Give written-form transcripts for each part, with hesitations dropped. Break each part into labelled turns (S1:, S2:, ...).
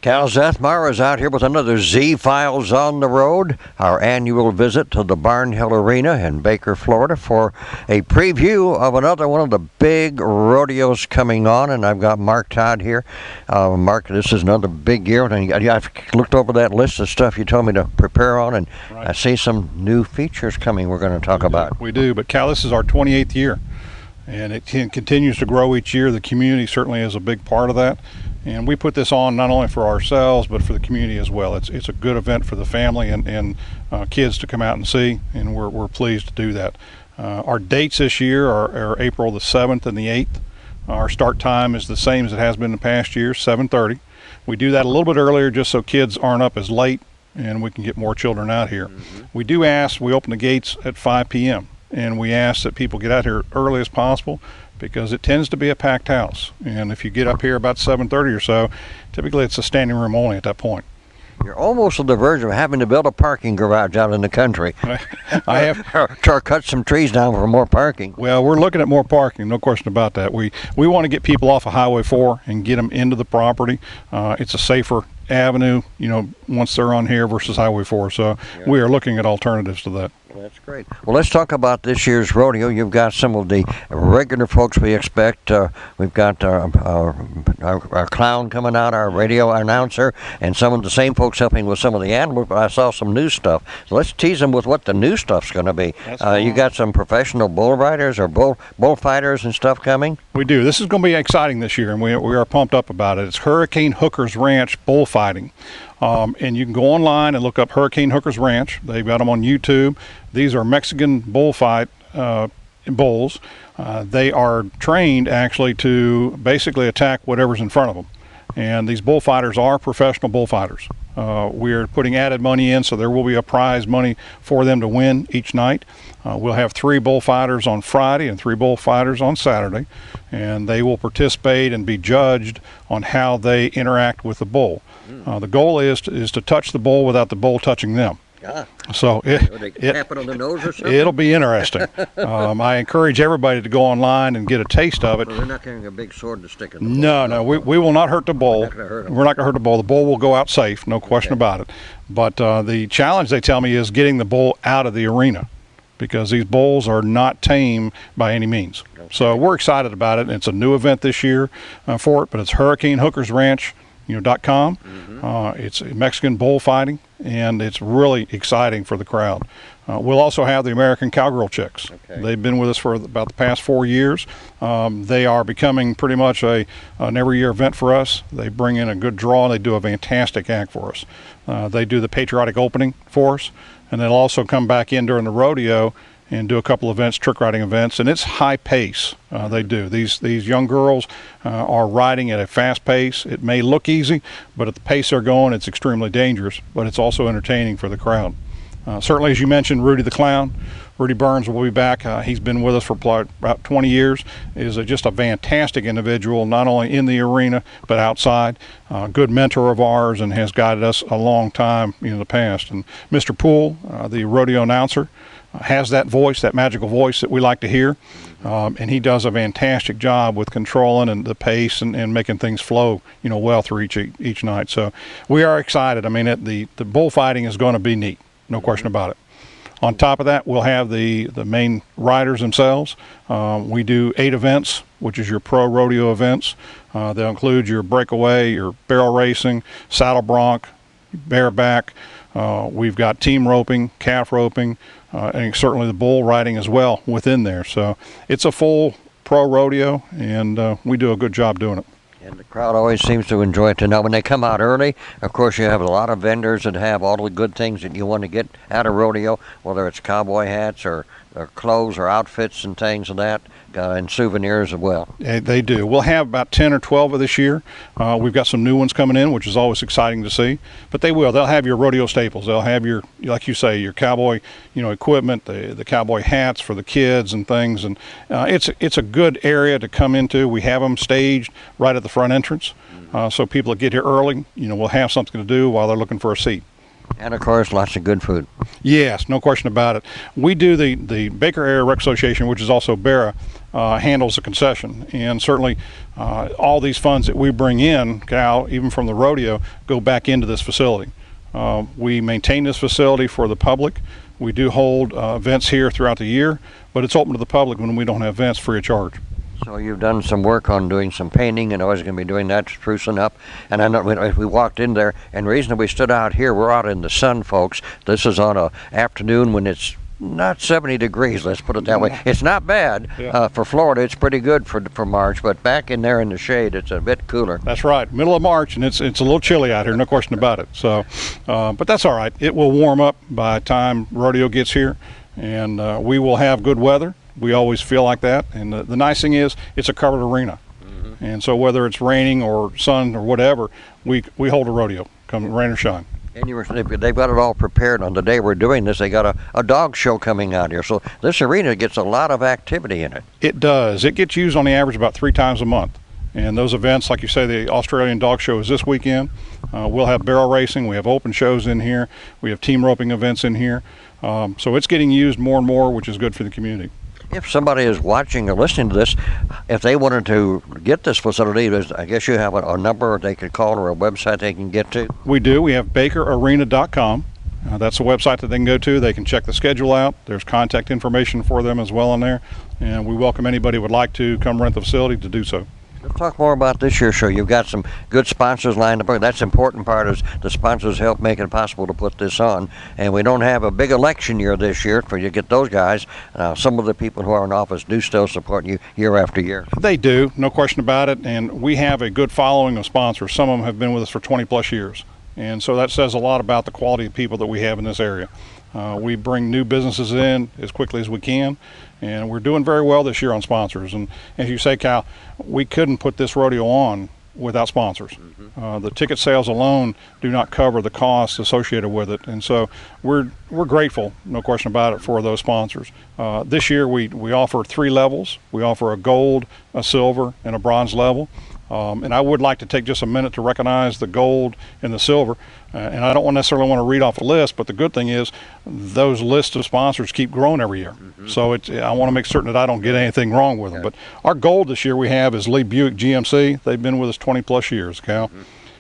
S1: Cal Zethmar is out here with another Z-Files on the Road, our annual visit to the Barnhill Arena in Baker, Florida, for a preview of another one of the big rodeos coming on. And I've got Mark Todd here. Mark, this is another big year. And I've looked over that list of stuff you told me to prepare on, and I see some new features coming we're going to talk about.
S2: We do, but Cal, this is our 28th year, and it continues to grow each year. The community certainly is a big part of that. And we put this on not only for ourselves, but for the community as well. It's a good event for the family and kids to come out and see, and we're pleased to do that. Our dates this year are April the 7th and the 8th. Our start time is the same as it has been in the past years, 7:30. We do that a little bit earlier just so kids aren't up as late and we can get more children out here. We open the gates at 5 p.m. and we ask that people get out here early as possible, because it tends to be a packed house. And if you get up here about 7:30 or so, typically it's a standing room only at that point.
S1: You're almost on the verge of having to buid a parking garage out in the country.
S2: I have
S1: to cut some trees down for more parking.
S2: Well, we're looking at more parking, no question about that. We want to get people off of Highway 4 and get them into the property. It's a safer avenue, once they're on here versus Highway 4. So we are looking at alternatives to that.
S1: That's great. Well, let's talk about this year's rodeo. You've got some of the regular folks we expect. We've got our clown coming out, our radio announcer, and some of the same folks helping with some of the animals, but I saw some new stuff. So let's tease them with what the new stuff's going to be. You got some professional bull riders or bullfighters and stuff coming?
S2: We do. This is going to be exciting this year, and we are pumped up about it. It's Hurricane Hooker's Ranch bullfighting. And you can go online and look up Hurricane Hooker's Ranch. They've got them on YouTube. These are Mexican bullfight bulls. They are trained actually to basically attack whatever's in front of them. And these bullfighters are professional bullfighters. We're putting added money in, so there will be a prize money for them to win each night. We'll have 3 bullfighters on Friday and 3 bullfighters on Saturday, and they will participate and be judged on how they interact with the bull. The goal is to touch the bull without the bull touching them. So
S1: tap it on the nose or something?
S2: It'll be interesting. I encourage everybody to go online and get a taste of it.
S1: Well, they're not carrying a big sword to stick in the bull.
S2: No, we will not hurt the bull. We're not going to hurt the bull. The bull will go out safe, no question about it. But the challenge, they tell me, is getting the bull out of the arena, because these bulls are not tame by any means. So we're excited about it. It's a new event this year for it, but it's HurricaneHookersRanch.com. It's Mexican bullfighting, and it's really exciting for the crowd. We'll also have the American Cowgirl Chicks. They've been with us for about the past 4 years. They are becoming pretty much an every year event for us. They bring in a good draw, and they do a fantastic act for us. They do the patriotic opening for us, and they'll also come back in during the rodeo and do a couple events, trick riding events, and it's high pace. They do. These young girls are riding at a fast pace. It may look easy, but at the pace they're going, it's extremely dangerous, but it's also entertaining for the crowd. Certainly, as you mentioned, Rudy the Clown. Rudy Burns will be back. He's been with us for about 20 years. Is just a fantastic individual, not only in the arena, but outside. Good mentor of ours, and has guided us a long time in the past. And Mr. Poole, the rodeo announcer, has that voice, that magical voice that we like to hear. And he does a fantastic job with controlling and the pace and making things flow, well through each night. So we are excited. I mean, the bullfighting is going to be neat, no question about it. On top of that, we'll have the main riders themselves. We do 8 events, which is your pro rodeo events. They'll include your breakaway, your barrel racing, saddle bronc, bareback. We've got team roping, calf roping, and certainly the bull riding as well within there. So it's a full pro rodeo, and we do a good job doing it.
S1: And the crowd always seems to enjoy it. Now, when they come out early, of course, you have a lot of vendors that have all the good things that you want to get out of rodeo, whether it's cowboy hats or clothes or outfits and things of that, and souvenirs as well.
S2: They do. We'll have about 10 or 12 of this year. We've got some new ones coming in, which is always exciting to see. But they'll have your rodeo staples. They'll have your, like you say, your cowboy, equipment, the cowboy hats for the kids and things. And it's a good area to come into. We have them staged right at the front entrance, so people that get here early, will have something to do while they're looking for a seat.
S1: And of course, lots of good food.
S2: Yes, no question about it. We do the Baker Area Rec Association, which is also BARA, handles the concession. And certainly all these funds that we bring in, Cal, even from the rodeo, go back into this facility. We maintain this facility for the public. We do hold events here throughout the year, but it's open to the public when we don't have events free of charge.
S1: So you've done some work on doing some painting, and always going to be doing that, sprucing up. And I know we walked in there, and the reason we stood out here, we're out in the sun, folks. This is on an afternoon when it's not 70 degrees, let's put it that way. It's not bad for Florida. It's pretty good for March, but back in there in the shade, it's a bit cooler.
S2: That's right, middle of March, and it's a little chilly out here, no question about it. So, but that's all right. It will warm up by the time rodeo gets here, and we will have good weather. We always feel like that, and the nice thing is it's a covered arena, and so whether it's raining or sun or whatever, we hold a rodeo, come rain or shine.
S1: And they've got it all prepared. On the day we're doing this, they got a dog show coming out here, so this arena gets a lot of activity in it.
S2: It does. It gets used on the average about 3 times a month, and those events, like you say, the Australian Dog Show is this weekend. We'll have barrel racing, we have open shows in here, we have team roping events in here, so it's getting used more and more, which is good for the community.
S1: If somebody is watching or listening to this, if they wanted to get this facility, I guess you have a number they could call or a website they can get to?
S2: We do. We have bakerarena.com. That's a website that they can go to. They can check the schedule out. There's contact information for them as well on there. And we welcome anybody who would like to come rent the facility to do so.
S1: Let's talk more about this year's show. You've got some good sponsors lined up. That's the important part, is the sponsors help make it possible to put this on. And we don't have a big election year this year for you to get those guys. Some of the people who are in office do still support you year after year.
S2: They do, no question about it. And we have a good following of sponsors. Some of them have been with us for 20 plus years. And so that says a lot about the quality of people that we have in this area. We bring new businesses in as quickly as we can, and we're doing very well this year on sponsors. And as you say, Cal, we couldn't put this rodeo on without sponsors. The ticket sales alone do not cover the costs associated with it, and so we're grateful, no question about it, for those sponsors. This year we offer 3 levels. We offer a gold, a silver, and a bronze level. And I would like to take just a minute to recognize the gold and the silver. And I don't necessarily want to read off a list, but the good thing is those lists of sponsors keep growing every year. So I want to make certain that I don't get anything wrong with them. But our gold this year we have is Lee Buick GMC. They've been with us 20 plus years, Cal.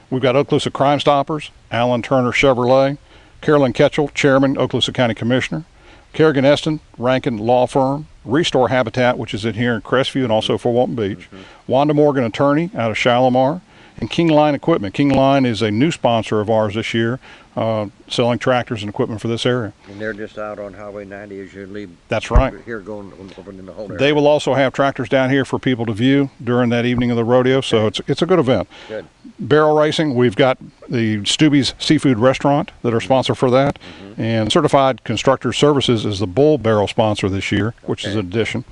S2: We've got Okaloosa Crime Stoppers, Alan Turner Chevrolet, Carolyn Ketchell, Chairman, Okaloosa County Commissioner, Kerrigan Eston, Rankin Law Firm, Restore Habitat, which is in here in Crestview and also for Walton Beach, Wanda Morgan Attorney out of Shalimar, and King Line Equipment. King Line is a new sponsor of ours this year, selling tractors and equipment for this area.
S1: And they're just out on Highway 90 as you leave.
S2: That's right.
S1: Here going over in the whole area.
S2: They will also have tractors down here for people to view during that evening of the rodeo, so it's a good event.
S1: Good.
S2: Barrel racing, we've got the Stubby's Seafood Restaurant that are sponsor for that, and Certified Constructor Services is the Bull Barrel sponsor this year, which is an addition.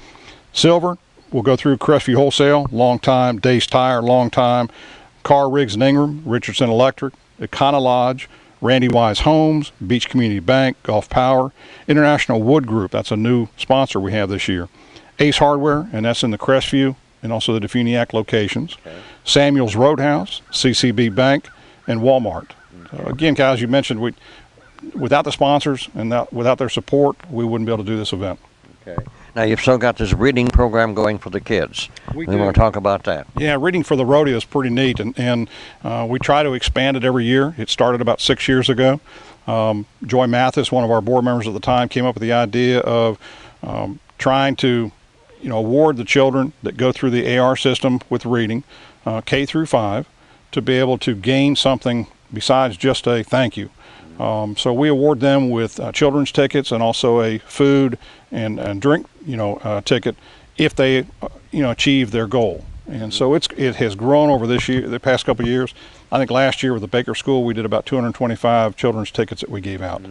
S2: Silver, we'll go through Crestview Wholesale, long time, Days Tire, long time, Car Rigs and Ingram, Richardson Electric, Econo Lodge, Randy Wise Homes, Beach Community Bank, Gulf Power, International Wood Group, that's a new sponsor we have this year, Ace Hardware, and that's in the Crestview and also the Defuniak locations, Samuel's Roadhouse, CCB Bank, and Walmart. Again, guys, you mentioned without the sponsors and without their support, we wouldn't be able to do this event.
S1: Okay. Now, you've still got this reading program going for the kids. We want to talk about that.
S2: Yeah, reading for the rodeo is pretty neat, and we try to expand it every year. It started about 6 years ago. Joy Mathis, one of our board members at the time, came up with the idea of trying to award the children that go through the AR system with reading, K through 5, to be able to gain something besides just a thank you. So we award them with children's tickets and also a food and drink ticket if they achieve their goal. And so it has grown over the past couple of years. I think last year with the Baker School we did about 225 children's tickets that we gave out.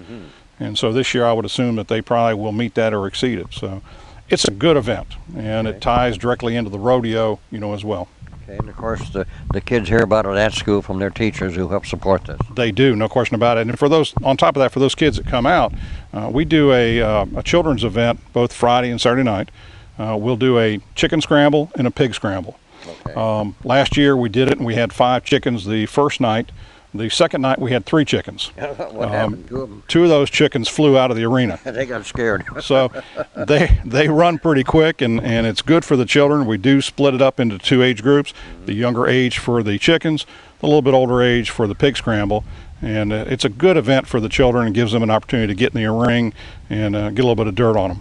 S2: And so this year I would assume that they probably will meet that or exceed it. So it's a good event, and it ties directly into the rodeo as well.
S1: Okay, and of course the kids hear about it at school from their teachers who help support this.
S2: They do, no question about it. And for those, on top of that, for those kids that come out, we do a children's event both Friday and Saturday night. We'll do a chicken scramble and a pig scramble. Okay. Last year we did it and we had 5 chickens the first night. The second night we had 3 chickens.
S1: What happened to them?
S2: 2 of those chickens flew out of the arena.
S1: They got scared.
S2: So they run pretty quick, and it's good for the children. We do split it up into 2 age groups, the younger age for the chickens, a little bit older age for the pig scramble. And it's a good event for the children and gives them an opportunity to get in the ring and get a little bit of dirt on them.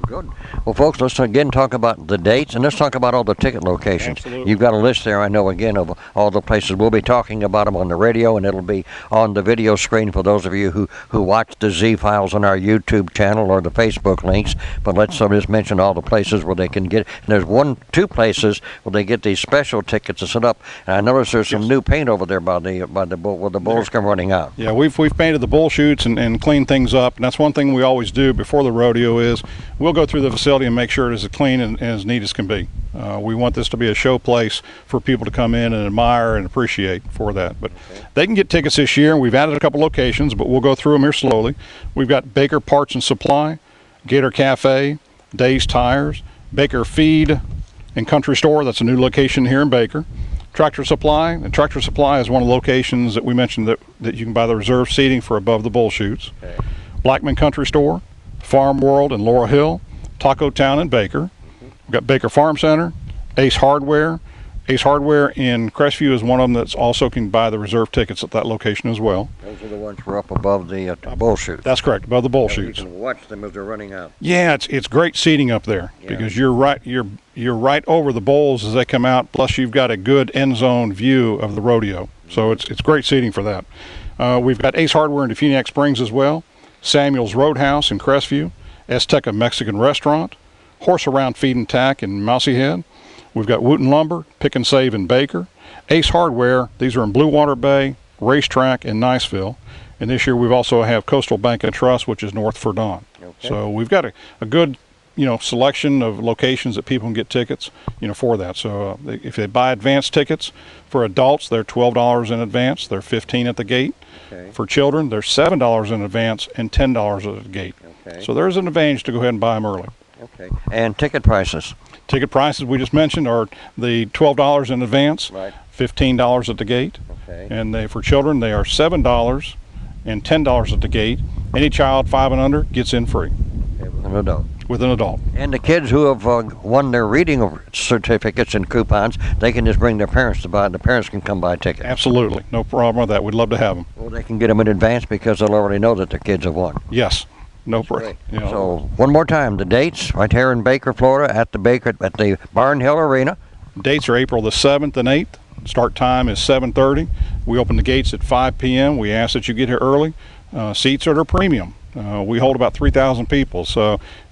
S1: Good. Well, folks, let's again talk about the dates, and let's talk about all the ticket locations.
S2: Absolutely.
S1: You've got a list there, I know, again, of all the places. We'll be talking about them on the radio, and it'll be on the video screen for those of you who watch the Z-Files on our YouTube channel or the Facebook links. But let's just mention all the places where they can get. And there's 2 places where they get these special tickets to set up. And I notice there's some new paint over there by the bull, where the bulls come running out.
S2: Yeah, we've painted the bull chutes and cleaned things up, and that's one thing we always do before the rodeo is we'll go through the facility and make sure it is as clean and as neat as can be. We want this to be a show place for people to come in and admire and appreciate for that. But they can get tickets this year, and we've added a couple locations, but we'll go through them here slowly. We've got Baker Parts and Supply, Gator Cafe, Days Tires, Baker Feed and Country Store. That's a new location here in Baker. Tractor Supply, and Tractor Supply is one of the locations that we mentioned that you can buy the reserved seating for above the bull chutes.
S1: Okay.
S2: Blackman Country Store, Farm World in Laurel Hill, Taco Town in Baker. We've got Baker Farm Center, Ace Hardware. Ace Hardware in Crestview is one of them that's also can buy the reserve tickets at that location as well.
S1: Those are the ones who are up above the bull chutes.
S2: That's correct, above the bull chutes.
S1: You can watch them as they're running out.
S2: Yeah, it's great seating up there because you're right over the bulls as they come out. Plus, you've got a good end zone view of the rodeo, so it's great seating for that. We've got Ace Hardware in Defuniak Springs as well, Samuel's Roadhouse in Crestview, Azteca Mexican Restaurant, Horse Around Feed and Tack in Mousy Head. We've got Wooten Lumber, Pick and Save in Baker, Ace Hardware. These are in Blue Water Bay, Racetrack in Niceville. And this year we've also have Coastal Bank and Trust, which is north Verdun. Okay. So we've got a good selection of locations that people can get tickets for that. So if they buy advance tickets for adults, they're $12 in advance. They're $15 at the gate.
S1: Okay.
S2: For children, they're $7 in advance and $10 at the gate.
S1: Okay.
S2: So there's an advantage to go ahead and buy them early.
S1: Okay. And ticket prices?
S2: Ticket prices we just mentioned are the $12 in advance,
S1: right.
S2: $15 at the gate.
S1: Okay.
S2: And for children, they are $7 and $10 at the gate. Any child 5 and under gets in free.
S1: Okay, with an adult.
S2: With an adult.
S1: And the kids who have won their reading certificates and coupons, they can just bring their parents to buy. The parents can come buy tickets.
S2: Absolutely. No problem with that. We'd love to have them.
S1: Well, they can get them in advance because they'll already know that their kids have won.
S2: Yes. No problem.
S1: So one more time, the dates right here in Baker, Florida, at the Barn Hill Arena.
S2: Dates are April the 7th and 8th. Start time is 7:30. We open the gates at 5 p.m. We ask that you get here early. Seats are premium. We hold about 3,000 people,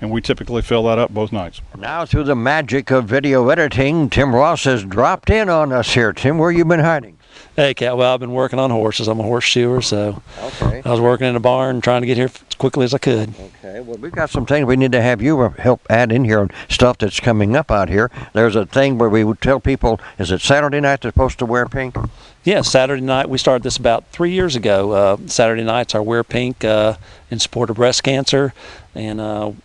S2: and we typically fill that up both nights.
S1: Now, through the magic of video editing, Tim Ross has dropped in on us here. Tim, where you been hiding?
S3: Hey, Cat. Well, I've been working on horses. I'm a horseshoer, so
S1: okay.
S3: I was working in a barn trying to get here as quickly as I could.
S1: Okay. Well, we've got some things we need to have you help add in here on stuff that's coming up out here. There's a thing where we would tell people, is it Saturday night they're supposed to wear pink?
S3: Yeah, Saturday night. We started this about 3 years ago. Saturday nights are Wear Pink in support of breast cancer, and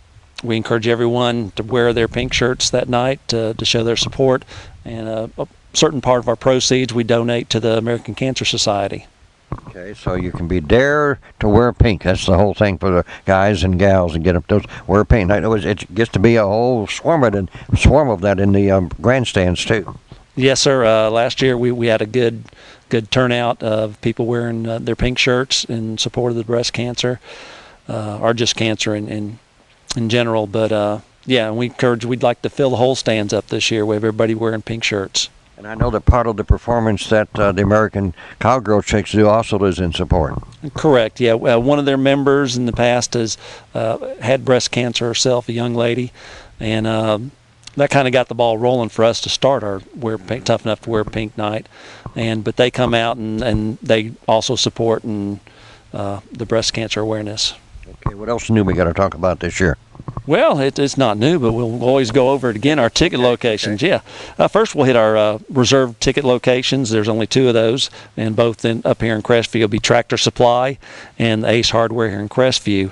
S3: we encourage everyone to wear their pink shirts that night to show their support. And a certain part of our proceeds we donate to the American Cancer Society.
S1: Okay, so you can be dare to wear pink. That's the whole thing for the guys and gals and get them to wear pink. I know it gets to be a whole swarm of that in the grandstands too. Yes,
S3: sir. Last year we had a good turnout of people wearing their pink shirts in support of the breast cancer, or just cancer in general. But yeah, and we'd like to fill the whole stands up this year with everybody wearing pink shirts.
S1: And I know that part of the performance that the American Cowgirl Chicks do also is in support.
S3: Correct, yeah. One of their members in the past has had breast cancer herself, a young lady, and that kind of got the ball rolling for us to start our Tough Enough to Wear Pink night. But they come out and they also support the breast cancer awareness.
S1: Okay, what else new we got to talk about this year?
S3: Well, it's not new, but we'll always go over it again, our ticket locations. Okay. Yeah. First, we'll hit our reserved ticket locations. There's only 2 of those, and both up here in Crestview will be Tractor Supply and Ace Hardware here in Crestview.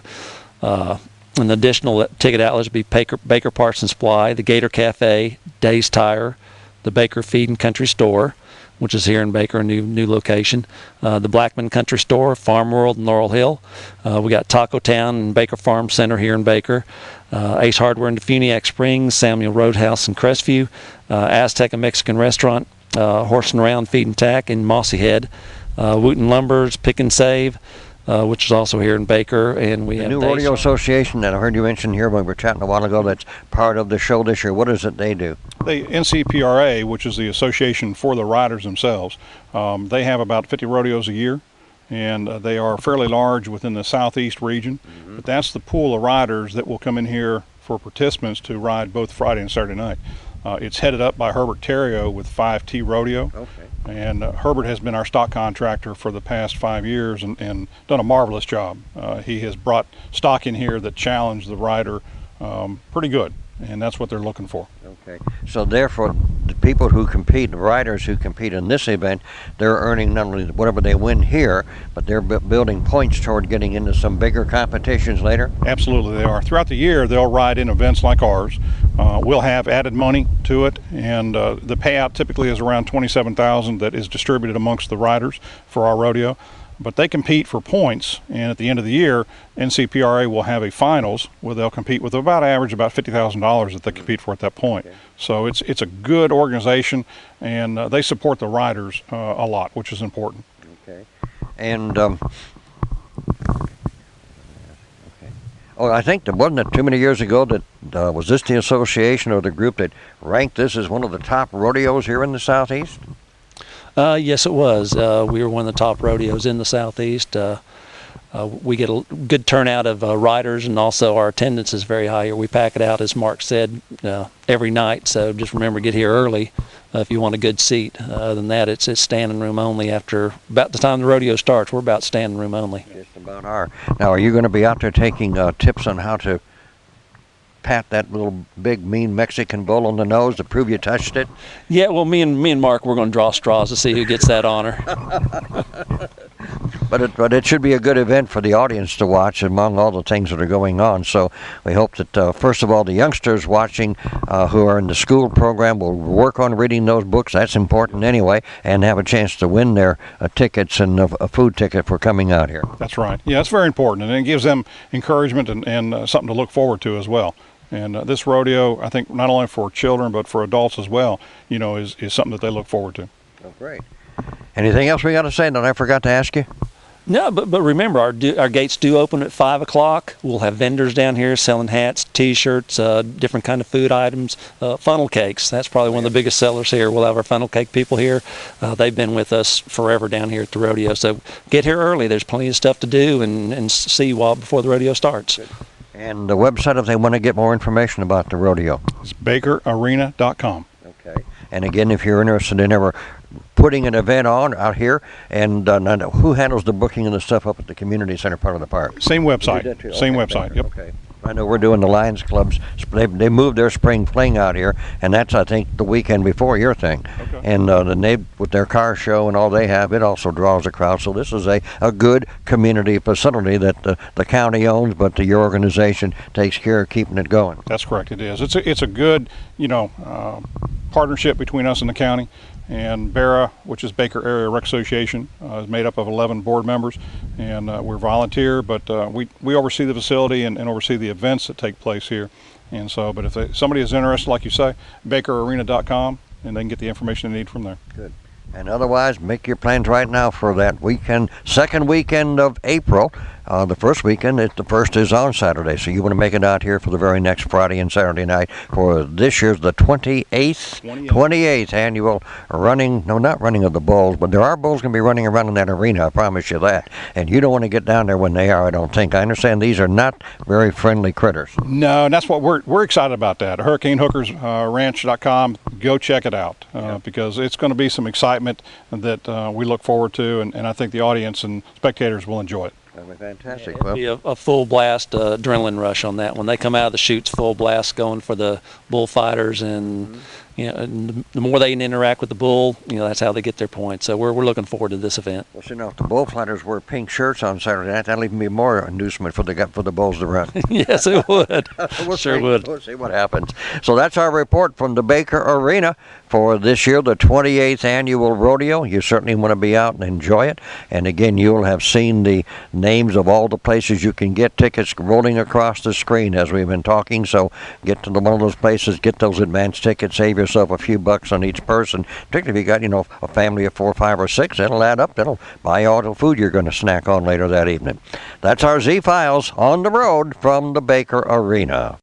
S3: And additional ticket outlets will be Baker Parts and Supply, the Gator Cafe, Days Tire, the Baker Feed and Country Store, which is here in Baker, a new location. The Blackman Country Store, Farm World in Laurel Hill. We got Taco Town and Baker Farm Center here in Baker. Ace Hardware in Defuniak Springs, Samuel Roadhouse in Crestview, Aztec and Mexican Restaurant, Horse and Round Feed and Tack in Mossy Head, Wooten Lumbers, Pick and Save, which is also here in Baker, and we have
S1: the new Rodeo Association that I heard you mention here when we were chatting a while ago. That's part of the show this year. What is it they do?
S2: The NCPRA, which is the association for the riders themselves, they have about 50 rodeos a year, and they are fairly large within the southeast region. But that's the pool of riders that will come in here for participants to ride both Friday and Saturday night. It's headed up by Herbert Terrio with 5T Rodeo. Okay. And Herbert has been our stock contractor for the past 5 years and done a marvelous job. He has brought stock in here that challenged the rider pretty good, and that's what they're looking for.
S1: Okay. So therefore, the people who compete, the riders who compete in this event, they're earning not only whatever they win here, but they're building points toward getting into some bigger competitions later?
S2: Absolutely they are. Throughout the year, they'll ride in events like ours. We'll have added money to it, and the payout typically is around $27,000 that is distributed amongst the riders for our rodeo. But they compete for points, and at the end of the year, NCPRA will have a finals where they'll compete with about $50,000 that they compete for at that point. Okay. So it's a good organization, and they support the riders a lot, which is important.
S1: Okay. And oh, I think there wasn't it too many years ago that was this the association or the group that ranked this as one of the top rodeos here in the Southeast?
S3: Yes, it was. We were one of the top rodeos in the Southeast. We get a good turnout of riders, and also our attendance is very high here. We pack it out, as Mark said, every night, so just remember, get here early if you want a good seat. Other than that, it's standing room only. After about the time the rodeo starts, we're about standing room only.
S1: Just about are. Now, are you going to be out there taking tips on how to pat that little big mean Mexican bull on the nose to prove you touched it?
S3: Yeah, well, me and Mark, we're going to draw straws to see who gets that honor.
S1: But it should be a good event for the audience to watch among all the things that are going on. So we hope that, first of all, the youngsters watching who are in the school program will work on reading those books. That's important anyway, and have a chance to win their tickets and a food ticket for coming out here.
S2: That's right. Yeah, it's very important, and it gives them encouragement and something to look forward to as well. And this rodeo, I think, not only for children but for adults as well, you know, is something that they look forward to.
S1: Oh, great. Anything else we got to say that I forgot to ask you?
S3: No, but remember, our gates do open at 5 o'clock. We'll have vendors down here selling hats, T-shirts, different kind of food items, funnel cakes. That's probably one of the biggest sellers here. We'll have our funnel cake people here. They've been with us forever down here at the rodeo. So get here early. There's plenty of stuff to do and see before the rodeo starts.
S1: Good. And the website, if they want to get more information about the rodeo?
S2: It's bakerarena.com.
S1: Okay. And again, if you're interested in ever putting an event on out here, and who handles the booking and the stuff up at the community center part of the park?
S2: Same website. Same website.
S1: Yep. Okay. I know we're doing the Lions Clubs. They moved their spring fling out here, and that's, I think, the weekend before your thing. Okay. And they, with their car show and all they have, it also draws a crowd. So this is a good community facility that the county owns, but your organization takes care of keeping it going.
S2: That's correct. It is. It's a good, partnership between us and the county. And BARA, which is Baker Area Rec Association, is made up of 11 board members, and we're volunteer, but we oversee the facility and oversee the events that take place here. And so, but if somebody is interested, like you say, bakerarena.com, and they can get the information they need from there.
S1: Good. And otherwise, make your plans right now for that weekend, second weekend of April. The first weekend, the first is on Saturday, so you want to make it out here for the very next Friday and Saturday night for this year's the 28th annual not running of the bulls, but there are bulls going to be running around in that arena, I promise you that. And you don't want to get down there when they are, I don't think. I understand these are not very friendly critters.
S2: No, and that's what we're excited about that. HurricaneHookersRanch.com, go check it out, because it's going to be some excitement that we look forward to, and I think the audience and spectators will enjoy it.
S1: That'll be fantastic.
S3: It'll be a full blast adrenaline rush on that. When they come out of the chutes, full blast going for the bullfighters, and You know, and the more they can interact with the bull, you know, that's how they get their points. So we're looking forward to this event.
S1: Well, see, now if the bullfighters wear pink shirts on Saturday night, that'll even be more inducement for the bulls to run.
S3: Yes, it would. Sure would.
S1: We'll see what happens. So that's our report from the Baker Arena for this year, the 28th annual rodeo. You certainly want to be out and enjoy it. And again, you'll have seen the names of all the places you can get tickets rolling across the screen as we've been talking. So get to one of those places, get those advance tickets, save yourself a few bucks on each person. Particularly if you got, you know, a family of 4, 5, or 6, that'll add up. That'll buy all the food you're going to snack on later that evening. That's our Z-Files on the road from the Baker Arena.